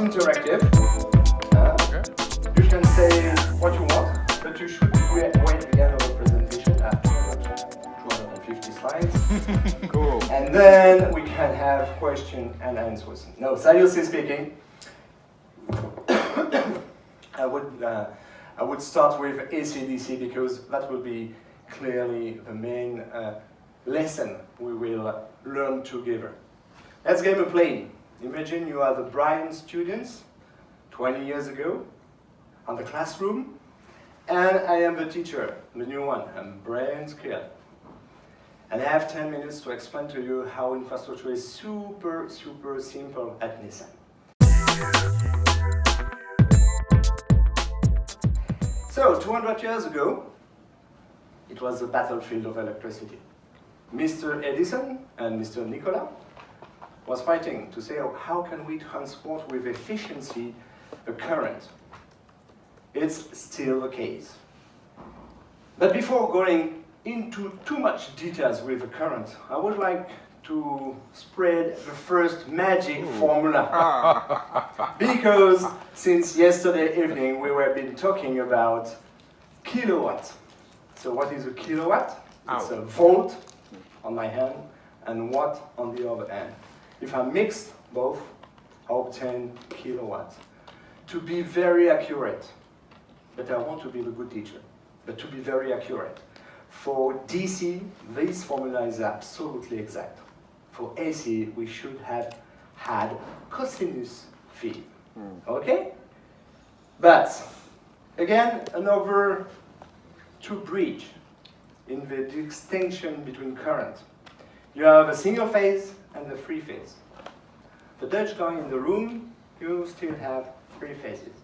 interactive. You can say what you want, but you should wait again of a presentation after 250 slides. Cool. And then we can have question and answers. No, seriously speaking, I would start with AC/DC because that will be clearly the main lesson we will learn together. Let's game a plane. Imagine you are the Brian students 20 years ago on the classroom, and I am the teacher, the new one. I'm Brian scared. And I have 10 minutes to explain to you how infrastructure is super simple at Nissan. So, 200 years ago, it was the battlefield of electricity. Mr. Edison and Mr. Nikola was fighting to say, oh, how can we transport with efficiency the current? It's still the case. But before going into too much details with the current, I would like to spread the first magic formula. Because since yesterday evening we have been talking about kilowatt. So what is a kilowatt? It's a volt on my hand and watt on the other hand. If I mix both, I obtain kilowatts. To be very accurate, but I want to be the good teacher, but to be very accurate. For DC, this formula is absolutely exact. For AC, we should have had cosinus phi. Okay? But, again, another to bridge in the distinction between current. You have a single phase and a three phase. The Dutch guy in the room, you still have three phases.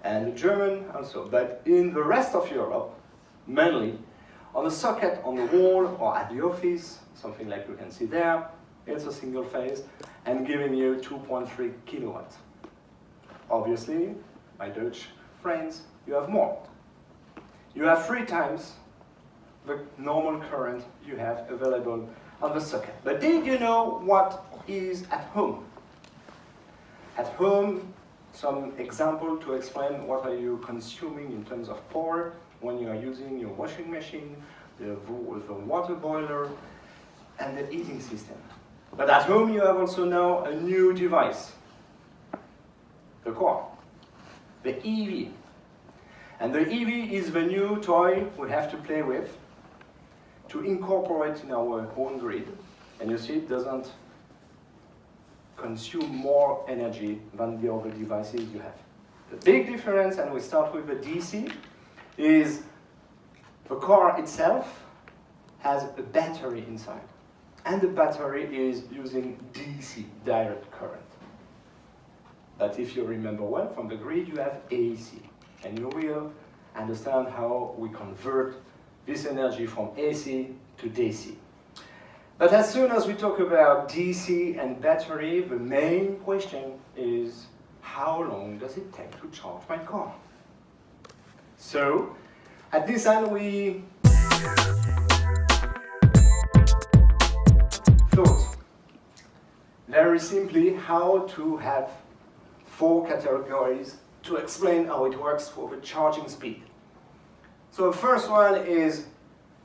And the German also. But in the rest of Europe, mainly, on a socket on the wall or at the office, something like you can see there, it's a single phase and giving you 2.3 kilowatts. Obviously, my Dutch friends, you have more. You have 3 times the normal current you have available on the socket. But did you know what is at home? At home, some example to explain what are you consuming in terms of power when you are using your washing machine, the water boiler, and the heating system. But at home you have also now a new device, the car, the EV. And the EV is the new toy we have to play with to incorporate in our own grid. And you see it doesn't consume more energy than the other devices you have. The big difference, and we start with the DC, is the car itself has a battery inside. And the battery is using DC, direct current. But if you remember well, from the grid you have AC. And you will understand how we convert this energy from AC to DC. But as soon as we talk about DC and battery, the main question is, how long does it take to charge my car? So, at Nissan we thought very simply how to have 4 categories to explain how it works for the charging speed. So the first one is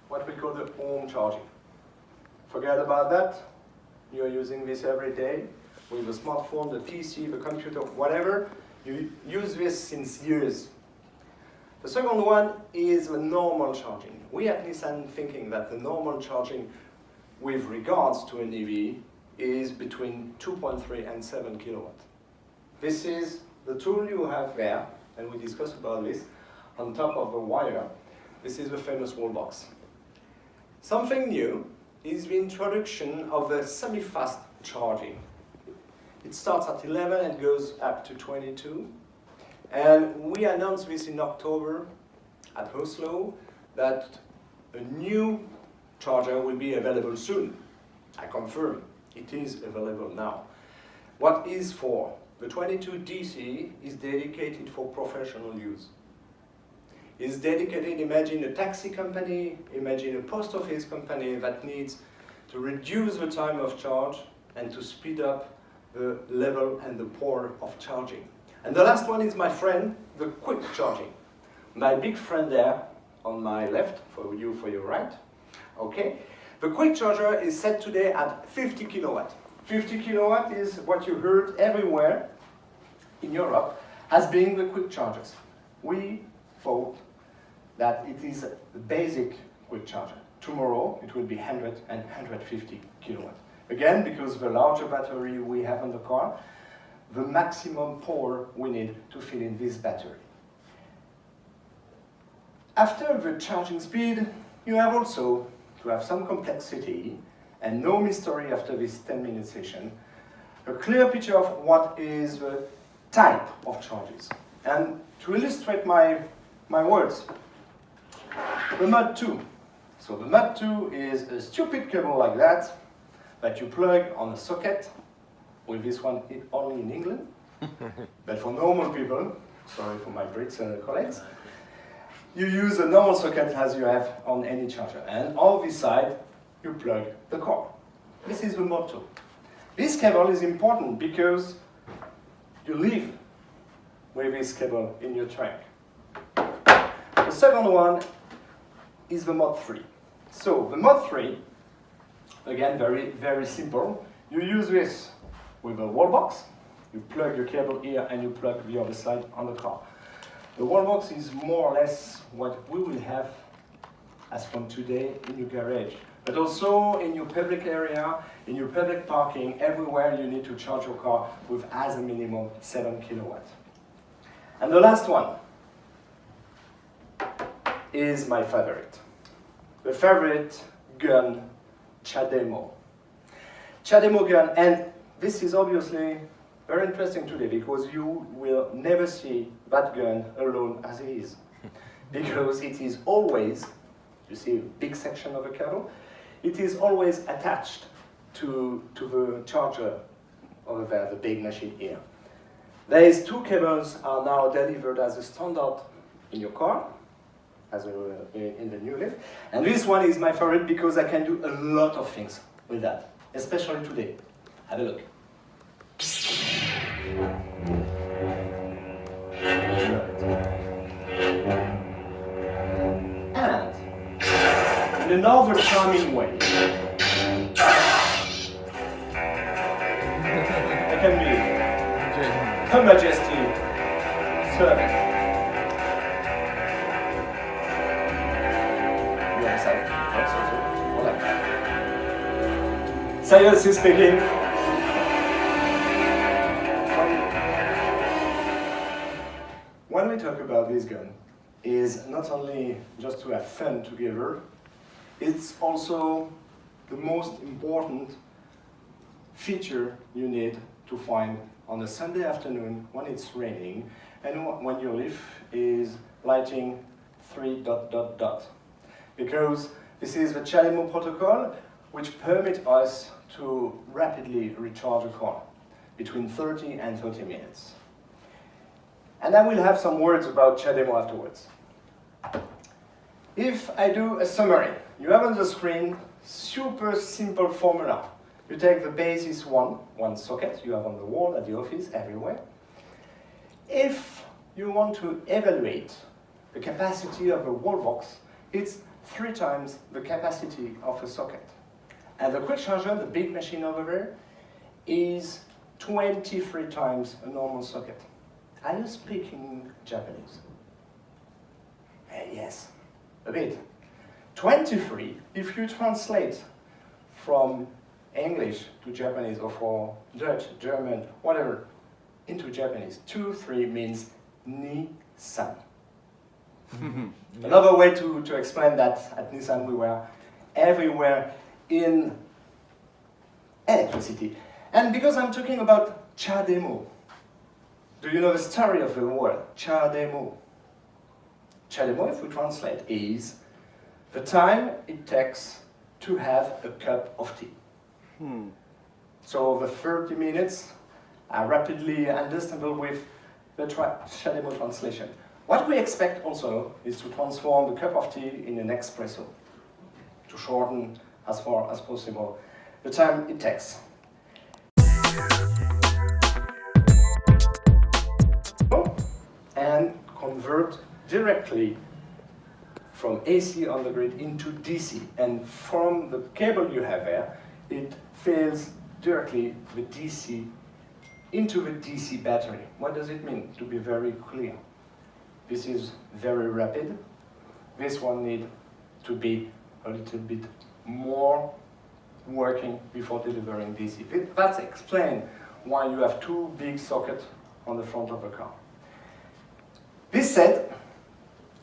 what we call the home charging. Forget about that. You are using this every day with the smartphone, the PC, the computer, whatever. You use this since years. The second one is the normal charging. We at Nissan thinking that the normal charging with regards to an EV is between 2.3 and 7 kilowatts. This is the tool you have there, and we discussed about this, on top of the wire. This is the famous wall box. Something new is the introduction of the semi-fast charging. It starts at 11 and goes up to 22. And we announced this in October at Oslo that a new charger will be available soon. I confirm, it is available now. What is for? The 22 DC is dedicated for professional use. It's dedicated, imagine a taxi company, imagine a post office company that needs to reduce the time of charge and to speed up the level and the power of charging. And the last one is my friend, the quick charging. My big friend there on my left, for your right. Okay. The quick charger is set today at 50 kilowatt. 50 kilowatt is what you heard everywhere in Europe as being the quick chargers. We thought that it is the basic quick charger. Tomorrow it will be 100 and 150 kilowatt. Again, because the larger battery we have on the car, the maximum power we need to fill in this battery. After the charging speed, you have also to have some complexity and no mystery after this 10-minute session, a clear picture of what is the type of charges. And to illustrate my words, the Mod 2. So the Mod 2 is a stupid cable like that you plug on a socket, with this one only in England, but for normal people, sorry for my Brits colleagues, you use a normal socket as you have on any charger. And on this side, you plug the car. This is the Mod 2. This cable is important because you live with this cable in your trunk. The second one is the Mod 3. So the Mod 3, again, very, very simple. You use this with a wall box. You plug your cable here and you plug the other side on the car. The wall box is more or less what we will have as from today in your garage. But also in your public area, in your public parking, everywhere you need to charge your car with as a minimum 7 kilowatt. And the last one is my favorite. The favorite gun, CHAdeMO. CHAdeMO gun, and this is obviously very interesting today because you will never see that gun alone as it is. Because it is always, you see a big section of a cable, it is always attached to the charger over there, the big machine here. These two cables are now delivered as a standard in your car, in the new LEAF. And this one is my favorite because I can do a lot of things with that, especially today. Have a look. And in another charming way, I can be Her Majesty servant. You understand? Seriously speaking, when we talk about this gun, is not only just to have fun together, it's also the most important feature you need to find on a Sunday afternoon when it's raining and when your LEAF is lighting 3 ... Because this is the CHAdeMO protocol which permits us to rapidly recharge a car between 30 and 30 minutes. And I will have some words about CHAdeMO afterwards. If I do a summary, you have on the screen super simple formula. You take the basis one socket you have on the wall, at the office, everywhere. If you want to evaluate the capacity of a wall box, it's 3 times the capacity of a socket. And the quick charger, the big machine over there, is 23 times a normal socket. Are you speaking Japanese? Yes, a bit. 23, if you translate from English to Japanese or from Dutch, German, whatever, into Japanese, 23 means Nissan. Another way to explain that at Nissan we were everywhere in electricity. And because I'm talking about CHAdeMO, do you know the story of the word CHAdeMO? CHAdeMO, if we translate, is the time it takes to have a cup of tea. So the 30 minutes are rapidly understandable with the CHAdeMO translation. What we expect also is to transform the cup of tea in an espresso, to shorten as far as possible the time it takes. convert directly from AC on the grid into DC, and from the cable you have there, it feeds directly the DC into the DC battery. What does it mean? To be very clear, this is very rapid. This one needs to be a little bit more working before delivering DC. That explains why you have two big sockets on the front of the car. This said,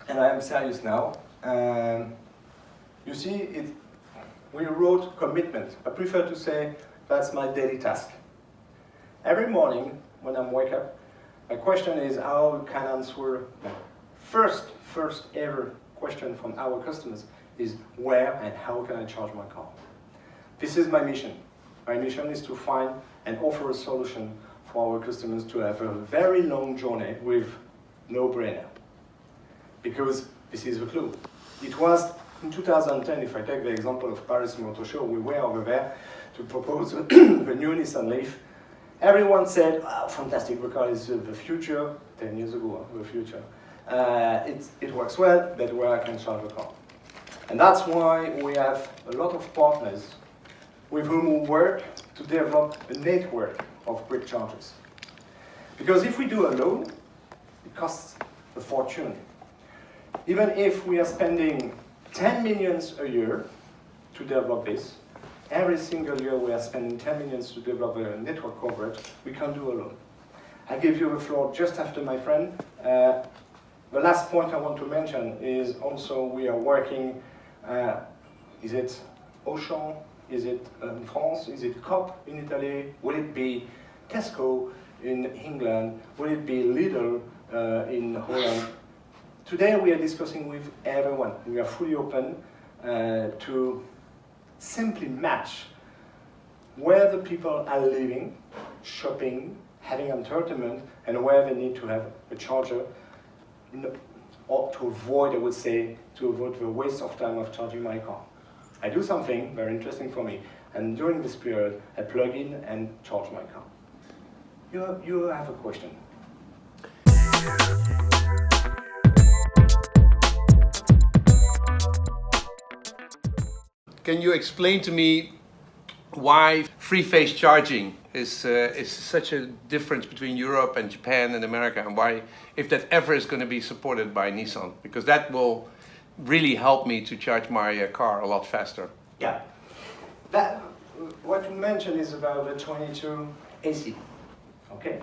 and I am serious now, you see, we wrote commitment. I prefer to say that's my daily task. Every morning when I wake up, my question is how can I answer the first ever question from our customers is where and how can I charge my car? This is my mission. My mission is to find and offer a solution for our customers to have a very long journey with no brainer. Because this is the clue. It was in 2010, if I take the example of Paris Motor Show, we were over there to propose the new Nissan LEAF. Everyone said, oh, fantastic, the car is the future, 10 years ago, the future. It works well, but where I can charge the car. And that's why we have a lot of partners with whom we work to develop a network of quick chargers. Because if we do alone, it costs a fortune. Even if we are spending 10 millions a year to develop this, every single year we are spending 10 millions to develop a network coverage, we can't do alone. I give you the floor just after my friend. The last point I want to mention is also we are working, is it Auchan, is it in France, is it Coop in Italy, will it be Tesco in England, will it be Lidl in Holland? Today we are discussing with everyone. We are fully open to simply match where the people are living, shopping, having entertainment, and where they need to have a charger, or to avoid, I would say, to avoid the waste of time of charging my car. I do something very interesting for me, and during this period, I plug in and charge my car. You have a question. Can you explain to me why free-phase charging is such a difference between Europe and Japan and America, and why, if that ever is going to be supported by Nissan? Because that will really help me to charge my car a lot faster. Yeah. What you mentioned is about the 22 AC. Okay?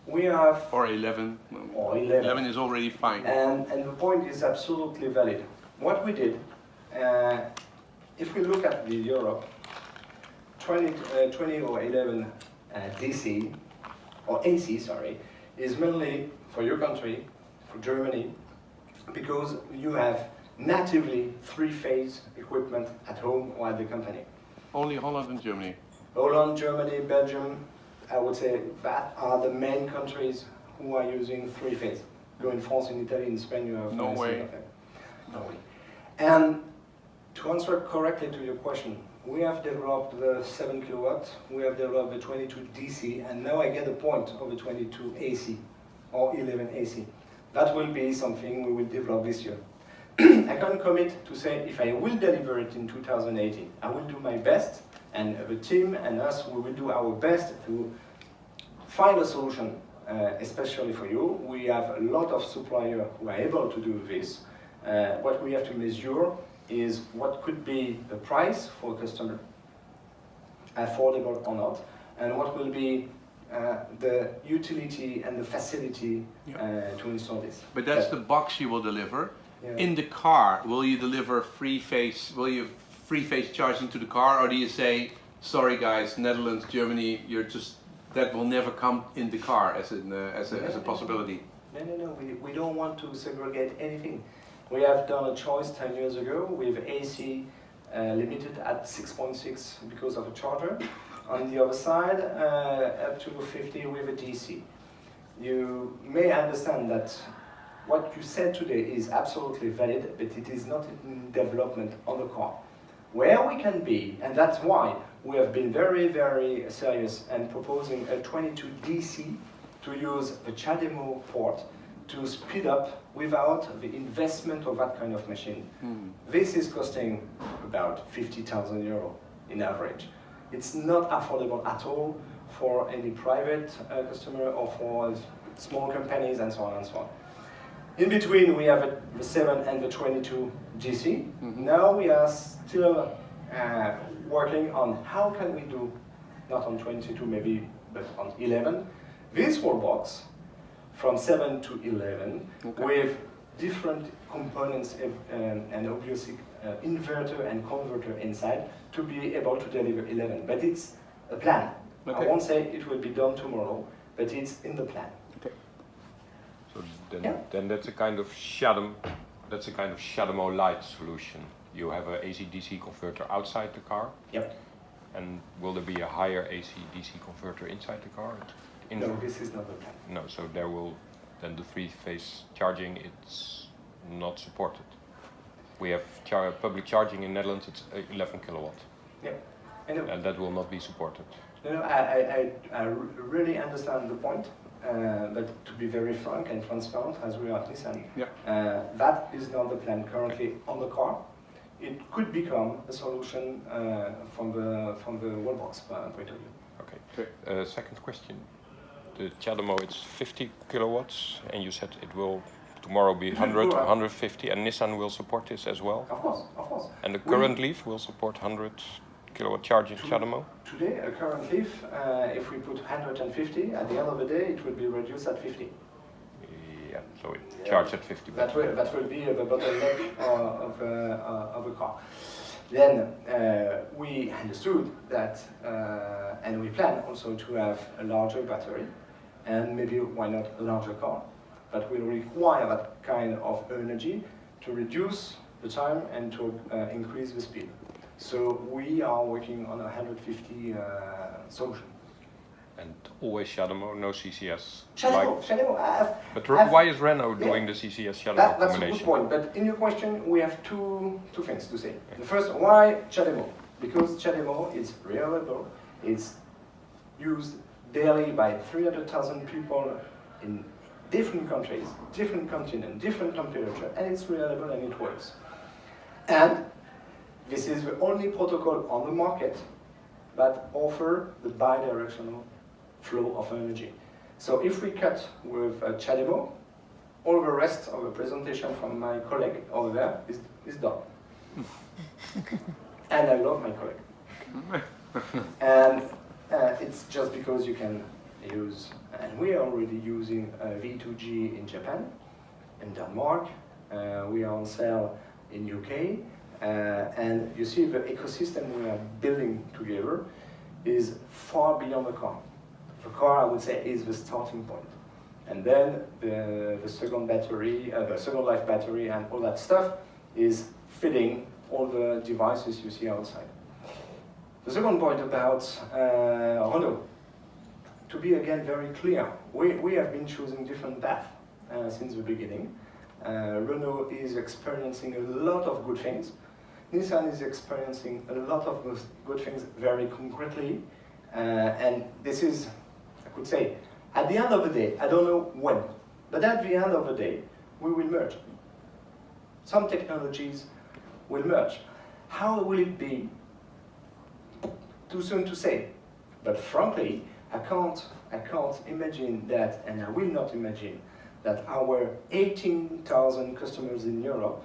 We have... Or 11. Or 11. 11 is already fine. And the point is absolutely valid. What we did, if we look at the Europe, 20 or 11 DC, or AC, sorry, is mainly for your country, for Germany, because you have natively three-phase equipment at home or at the company. Only Holland and Germany. Holland, Germany, Belgium, I would say that are the main countries who are using three-phase. Go in France, in Italy, in Spain, you have Norway. Norway. And to answer correctly to your question, we have developed the 7 kilowatt, we have developed the 22 DC, and now I get the point of the 22 AC, or 11 AC. That will be something we will develop this year. I can't commit to say if I will deliver it in 2018. I will do my best, and the team and us, we will do our best to find a solution, especially for you. We have a lot of suppliers who are able to do this. What we have to measure is what could be the price for a customer, affordable or not, and what will be the utility and the facility to install this. But that's the box you will deliver. Yeah. In the car, will you deliver free-phase charging to the car, or do you say, sorry guys, Netherlands, Germany, that will never come in the car as a possibility? No, we don't want to segregate anything. We have done a choice 10 years ago with AC limited at 6.6 because of a charger. On the other side, up to 50 with a DC. You may understand that what you said today is absolutely valid, but it is not in development on the car. Where we can be, and that's why we have been very, very serious and proposing a 22 DC to use the CHAdeMO port to speed up without the investment of that kind of machine. This is costing about 50,000 euro in average. It's not affordable at all for any private customer or for small companies and so on and so on. In between, we have the 7 and the 22 GC. Now we are still working on how can we do, not on 22 maybe, but on 11, this wall box from 7 to 11 with different components and obviously inverter and converter inside to be able to deliver 11. But it's a plan. I won't say it will be done tomorrow, but it's in the plan. So then that's a kind of CHAdeMO light solution. You have a AC/DC converter outside the car. Yep. And will there be a higher AC/DC converter inside the car? No, this is not the plan. No, so there will then the three-phase charging. It's not supported. We have public charging in Netherlands. It's 11 kilowatt. Yeah, I know. And that will not be supported. No, I really understand the point. But to be very frank and transparent, as we are at Nissan, that is not the plan currently on the car. It could become a solution from the wallbox point of view. Okay. Second question. The CHAdeMO, it's 50 kilowatts, and you said it will tomorrow be 100, 150, and Nissan will support this as well? Of course, of course. And the current LEAF will support 100 kilowatt charging CHAdeMO? Today, a current LEAF, if we put 150, at the end of the day, it will be reduced at 50. Yeah, so it charged at 50. That will be the bottleneck of a car. Then we understood that, and we plan also to have a larger battery, and maybe why not a larger car, but will require that kind of energy to reduce the time and to increase the speed. So we are working on a 150 solution. And always CHAdeMO, no CCS? CHAdeMO. But why is Renault doing the CCS CHAdeMO That's combination? a good point, but in your question we have two things to say. The first, why CHAdeMO? Because CHAdeMO is reliable, it's used daily by 300,000 people in different countries, different continents, different temperature, and it's reliable and it works. And this is the only protocol on the market that offers the bidirectional flow of energy. So if we cut with CHAdeMO, all the rest of the presentation from my colleague over there is done. And I love my colleague. And it's just because you can use, and we are already using V2G in Japan, in Denmark, we are on sale in UK, and you see the ecosystem we are building together is far beyond the car. The car, I would say, is the starting point. And then the second battery, the second life battery and all that stuff is fitting all the devices you see outside. The second point about Renault, to be again very clear, we have been choosing different paths since the beginning. Renault is experiencing a lot of good things. Nissan is experiencing a lot of those good things very concretely. And this is, I could say, at the end of the day, I don't know when, but at the end of the day, we will merge. Some technologies will merge. How will it be? Too soon to say. But frankly, I can't imagine that, and I will not imagine that our 18,000 customers in Europe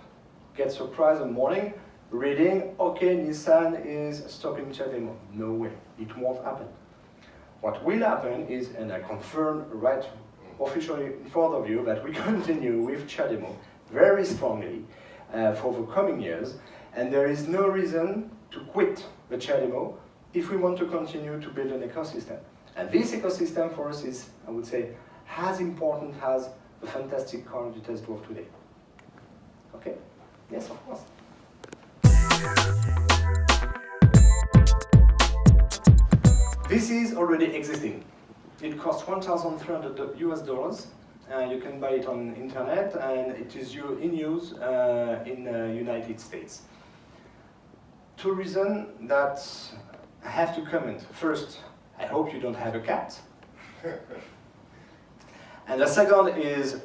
get surprised in the morning reading, okay, Nissan is stopping CHAdeMO. No way, it won't happen. What will happen is, and I confirm right officially in front of you, that we continue with CHAdeMO very strongly for the coming years, and there is no reason to quit the CHAdeMO if we want to continue to build an ecosystem. And this ecosystem for us is, I would say, as important as the fantastic car you test drove today. Okay? Yes, of course. This is already existing. It costs $1,300 US. You can buy it on internet, and it is in use in the United States. Two reasons that I have to comment. First, I hope you don't have a cat. And the second is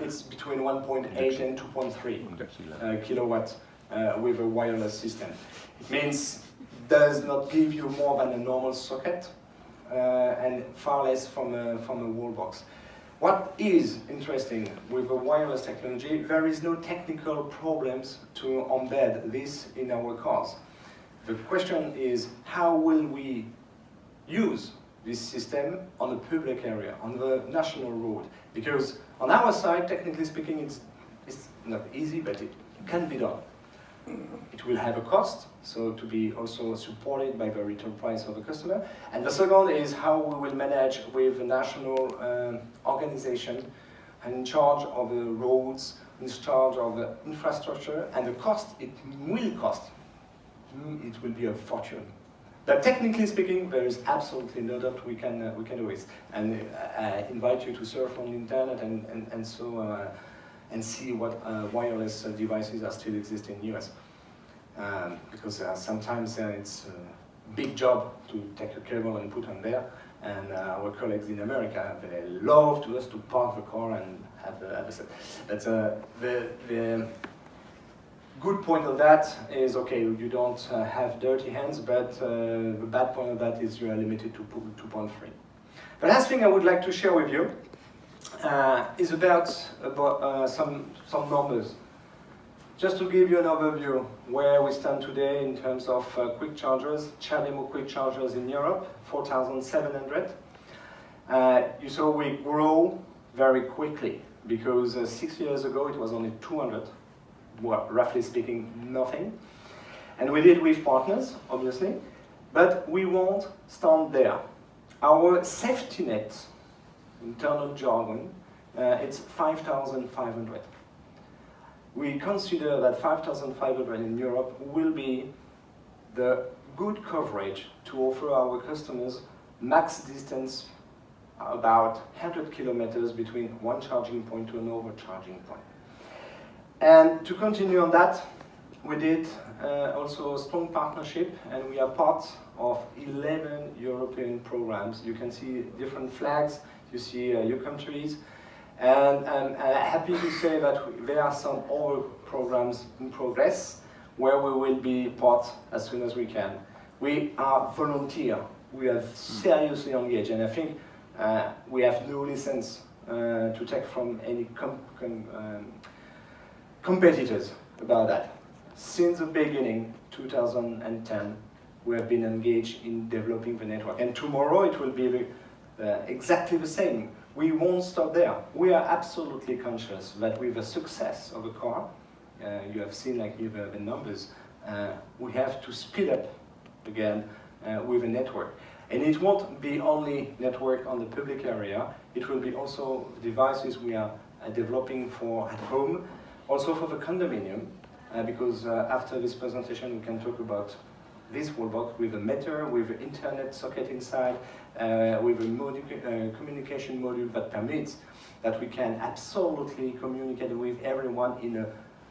it's between 1.8 and 2.3 kilowatts with a wireless system. It means does not give you more than a normal socket and far less from a wall box. What is interesting with the wireless technology, there is no technical problems to embed this in our cars. The question is, how will we use this system on the public area, on the national road? Because on our side, technically speaking, it's not easy, but it can be done. It will have a cost, so to be also supported by the retail price of the customer. And the second is how we will manage with the national organization in charge of the roads, in charge of the infrastructure, and the cost it will cost. It will be a fortune. But technically speaking, there is absolutely no doubt we can do it. And I invite you to surf on the internet and see what wireless devices are still existing in the US. Because sometimes it's a big job to take a cable and put on there. And our colleagues in America, they love to us to park the car and have a set. But the good point of that is, okay, you don't have dirty hands, but the bad point of that is you are limited to 2.3. The last thing I would like to share with you is about some numbers. Just to give you an overview where we stand today in terms of quick chargers, CHAdeMO quick chargers in Europe, 4,700. You saw we grow very quickly because 6 years ago it was only 200, well, roughly speaking, nothing. And we did with partners, obviously, but we won't stand there. Our safety net, internal jargon, it's 5,500. We consider that 5,500 in Europe will be the good coverage to offer our customers max distance about 100 kilometers between one charging point to another charging point. And to continue on that, we did also a strong partnership, and we are part of 11 European programs. You can see different flags, you see your countries, and I'm happy to say that there are some other programs in progress where we will be part as soon as we can. We are volunteer, we are seriously engaged, and I think we have no license to take from any competitors about that. Since the beginning, 2010, we have been engaged in developing the network, and tomorrow it will be exactly the same. We won't stop there. We are absolutely conscious that with the success of a car, you have seen like the numbers, we have to speed up again with a network. And it won't be only network on the public area, it will be also devices we are developing for at home, also for the condominium, because after this presentation we can talk about this wallbox with a meter, with an internet socket inside, with a communication module that permits that we can absolutely communicate with everyone in a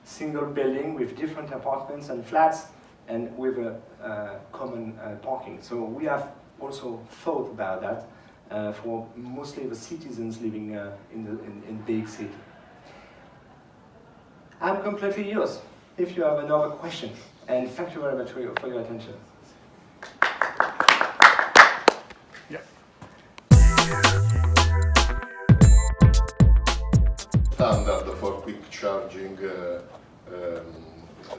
single building with different apartments and flats and with a common parking. So we have also thought about that for mostly the citizens living in big city. I'm completely yours if you have another question. And thank you very much for your attention. Yeah. Standard for quick charging,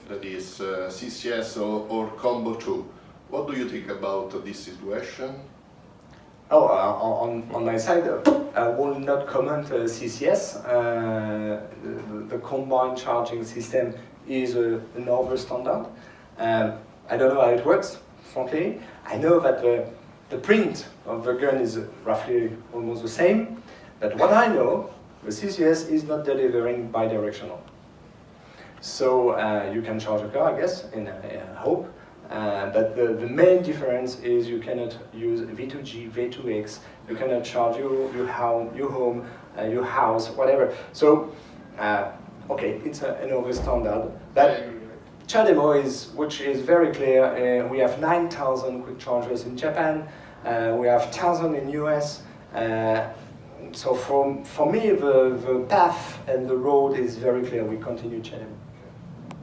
that is CCS or Combo 2. What do you think about this situation? Oh, on my side, I will not comment CCS. The combined charging system is another standard. I don't know how it works, frankly. I know that the print of the gun is roughly almost the same, but what I know, the CCS is not delivering bidirectional. So you can charge a car, I guess, in hope. But the main difference is you cannot use V2G, V2X, you cannot charge your home, your house, whatever. So, okay, it's another standard. But CHAdeMO which is very clear, we have 9,000 quick chargers in Japan, we have 1,000 in US, So for me, the path and the road is very clear. We continue CHAdeMO.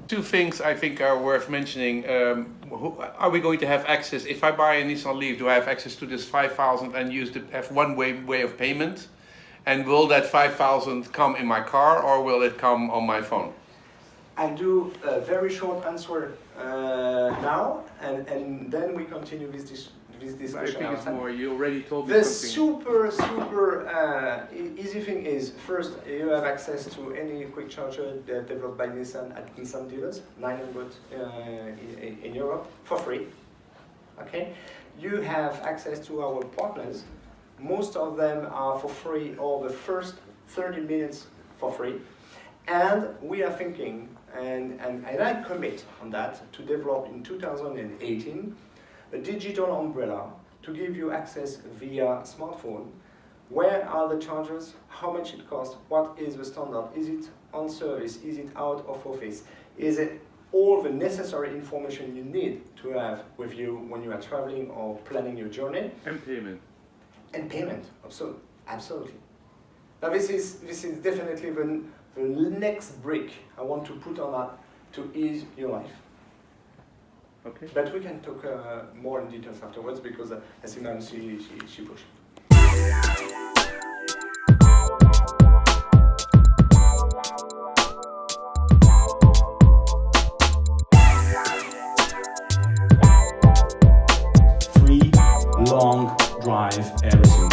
Two things I think are worth mentioning. Are we going to have access, if I buy a Nissan LEAF, do I have access to this 5,000 and have one way of payment? And will that 5,000 come in my car or will it come on my phone? I do a very short answer now, and then we continue this discussion. I think it's more, you already told me The something. super easy thing is, first, you have access to any quick charger developed by Nissan at Nissan dealers, 900 in Europe, for free. Okay? You have access to our partners. Most of them are for free, or the first 30 minutes for free. And we are thinking, and I commit on that, to develop in 2018 a digital umbrella to give you access via smartphone. Where are the chargers? How much it costs? What is the standard? Is it on service? Is it out of office? Is it all the necessary information you need to have with you when you are traveling or planning your journey? And payment. And payment, absolutely. Now this is definitely the next brick I want to put on that to ease your life. Okay. But we can talk more in details afterwards because as you know, she pushed. Free, long drive, everything.